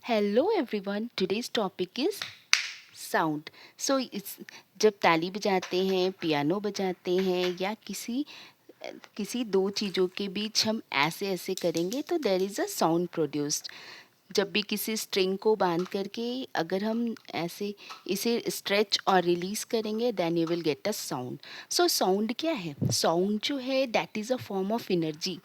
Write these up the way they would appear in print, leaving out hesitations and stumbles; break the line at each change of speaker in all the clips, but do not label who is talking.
Hello everyone, today's topic is sound. So इस जब ताली बजाते हैं, पियानो बजाते हैं या किसी दो चीज़ों के बीच हम ऐसे ऐसे करेंगे तो there is a sound produced. जब भी किसी स्ट्रिंग को बांध करके अगर हम ऐसे इसे स्ट्रेच और रिलीज करेंगे then you will get a sound. So sound क्या है? साउंड जो है that is a form of energy.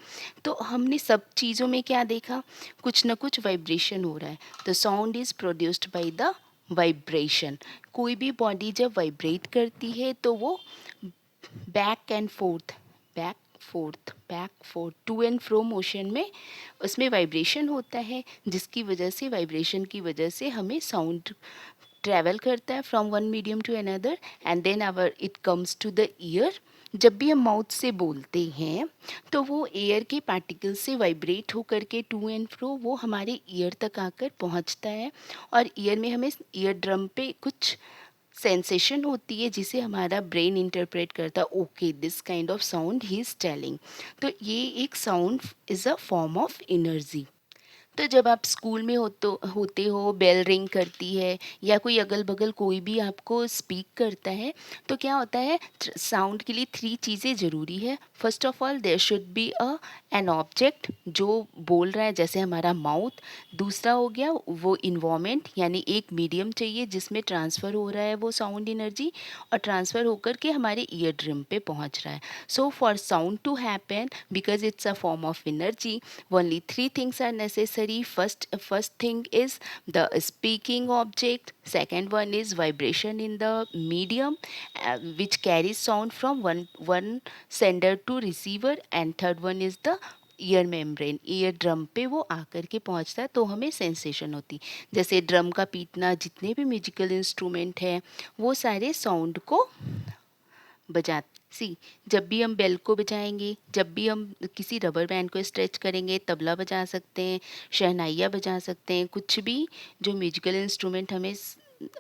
तो हमने सब चीज़ों में क्या देखा? कुछ ना कुछ वाइब्रेशन हो रहा है। तो sound is produced by the vibration. कोई भी बॉडी जब वाइब्रेट करती है तो वो back and forth back forth to and fro motion में उसमें वाइब्रेशन होता है, जिसकी वजह से वाइब्रेशन की वजह से हमें साउंड ट्रैवल करता है from one medium to another and then our it comes to the ear. जब भी हम माउथ से बोलते हैं तो वो एयर के पार्टिकल से वाइब्रेट होकर के टू एंड फ्रो वो हमारे ईयर तक आकर पहुंचता है और ईयर में हमें ईयर ड्रम पे कुछ सेंसेशन होती है जिसे हमारा ब्रेन इंटरप्रेट करता है, okay this kind of sound he is telling. तो ये एक sound is a form of energy. तो जब आप स्कूल में होते हो, बेल रिंग करती है या कोई अगल बगल कोई भी आपको स्पीक करता है तो क्या होता है? साउंड के लिए थ्री चीज़ें ज़रूरी है। First of all there should be a an object जो बोल रहा है, जैसे हमारा माउथ। दूसरा हो गया वो इन्वायरमेंट, यानी एक मीडियम चाहिए जिसमें ट्रांसफ़र हो रहा है वो साउंड एनर्जी और ट्रांसफ़र होकर के हमारे ईयर ड्रम पे पहुंच रहा है। So for sound to happen, because it's a form of energy, only three things are necessary. First thing is the speaking object, second one is vibration in the medium, which carries sound from one sender to receiver, and third one is the year membrane, ear drum पे वो आकर के पहुंचता है तो हमें sensation होती। जैसे ड्रम का पीटना, जितने भी म्यूजिकल इंस्ट्रूमेंट हैं वो सारे साउंड को बजा सी। जब भी हम बेल को बजाएंगे, जब भी हम किसी रबर बैंड को स्ट्रेच करेंगे, तबला बजा सकते हैं, शहनाइयाँ बजा सकते हैं, कुछ भी जो म्यूजिकल इंस्ट्रूमेंट हमें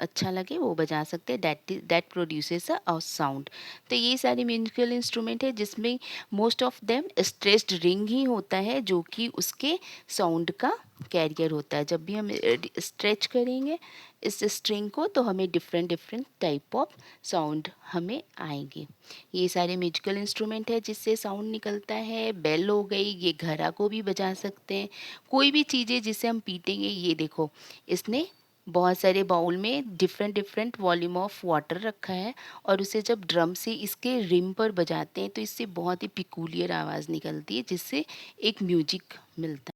अच्छा लगे वो बजा सकते हैं। That produces a sound. तो ये सारे म्यूजिकल इंस्ट्रूमेंट है जिसमें most of them stretched ring ही होता है जो कि उसके साउंड का कैरियर होता है। जब भी हम स्ट्रेच करेंगे इस स्ट्रिंग को तो हमें different different type of sound हमें आएंगे। ये सारे म्यूजिकल इंस्ट्रूमेंट है जिससे साउंड निकलता है। बेल हो गई, ये घड़ा को भी बजा सकते हैं। कोई भी चीज़ें जिससे हम पीटेंगे, ये देखो इसने बहुत सारे बाउल में different different volume of water रखा है और उसे जब ड्रम से इसके रिम पर बजाते हैं तो इससे बहुत ही पिकूलियर आवाज़ निकलती है जिससे एक म्यूजिक मिलता है।